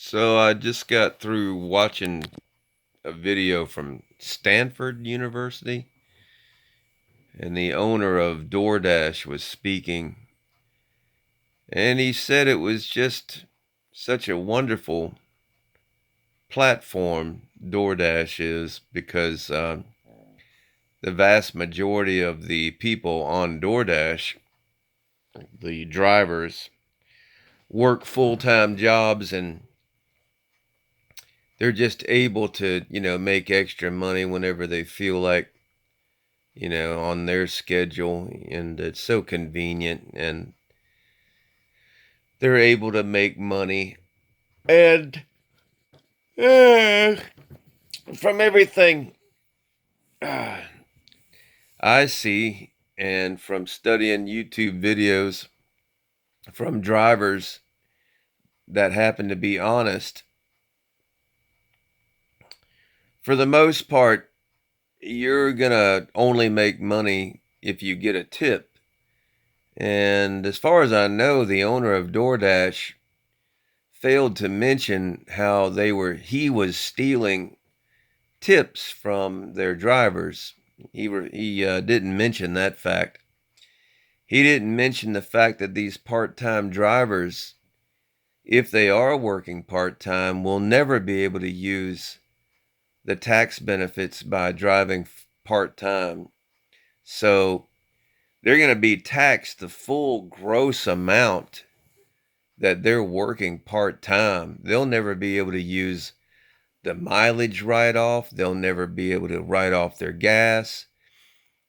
So I just got through watching a video from Stanford University, and the owner of Doordash was speaking, and he said it was just such a wonderful platform Doordash is because the vast majority of the people on Doordash, the drivers, work full-time jobs and they're just able to, make extra money whenever they feel like, on their schedule, and it's so convenient, and they're able to make money. And uh, from everything I see, and from studying YouTube videos from drivers that happen to be honest, for the most part, you're gonna only make money if you get a tip. And as far as I know, the owner of DoorDash failed to mention how he was stealing tips from their drivers. He didn't mention that fact. He didn't mention the fact that these part-time drivers, if they are working part-time, will never be able to use the tax benefits by driving part-time. So they're going to be taxed the full gross amount that they're working part-time. They'll never be able to use the mileage write-off. They'll never be able to write off their gas.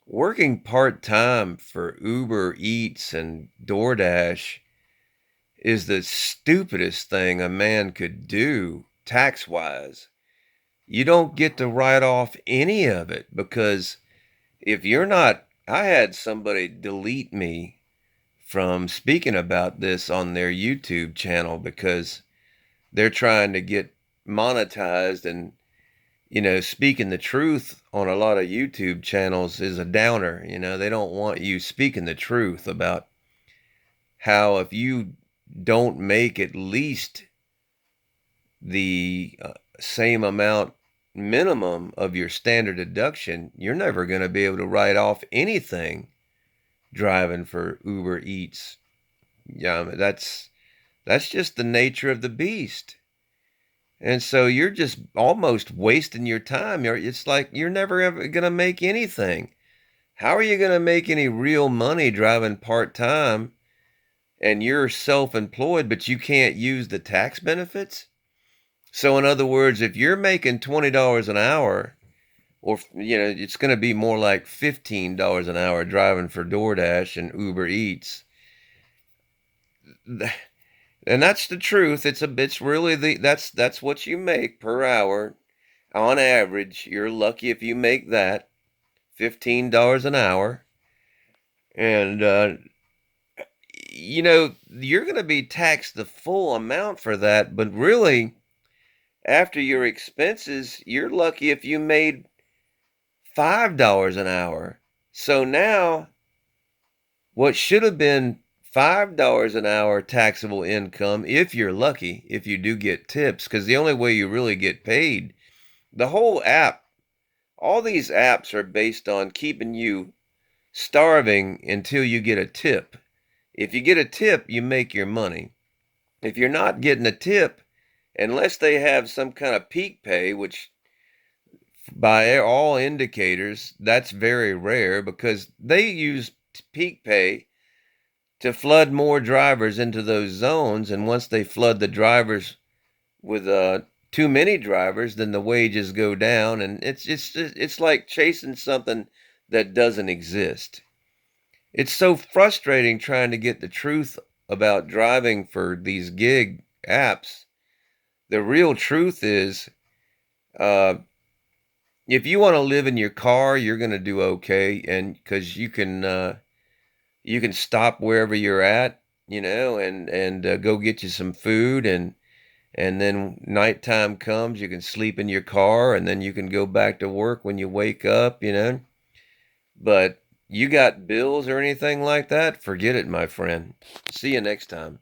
Working part-time for Uber Eats and DoorDash is the stupidest thing a man could do tax-wise. You don't get to write off any of it because if you're not, I had somebody delete me from speaking about this on their YouTube channel because they're trying to get monetized, and speaking the truth on a lot of YouTube channels is a downer. They don't want you speaking the truth about how if you don't make at least the same amount minimum of your standard deduction, you're never going to be able to write off anything driving for Uber Eats. Yeah, that's just the nature of the beast. And so you're just almost wasting your time. It's like you're never ever going to make anything. How are you going to make any real money driving part-time and you're self-employed, but you can't use the tax benefits? So in other words, if you're making $20 an hour, or it's going to be more like $15 an hour driving for DoorDash and Uber Eats. And that's the truth. It's really that's what you make per hour on average. You're lucky if you make that $15 an hour, and you're going to be taxed the full amount for that. But really, after your expenses, you're lucky if you made $5 an hour. So now, what should have been $5 an hour taxable income, if you're lucky, if you do get tips, because the only way you really get paid, the whole app, all these apps are based on keeping you starving until you get a tip. If you get a tip, you make your money. If you're not getting a tip, unless they have some kind of peak pay, which by all indicators, that's very rare because they use peak pay to flood more drivers into those zones. And once they flood the drivers with too many drivers, then the wages go down. And it's like chasing something that doesn't exist. It's so frustrating trying to get the truth about driving for these gig apps. The real truth is, if you want to live in your car, you're going to do okay, and because you can stop wherever you're at, and go get you some food, and then nighttime comes, you can sleep in your car, and then you can go back to work when you wake up. But you got bills or anything like that? Forget it, my friend. See you next time.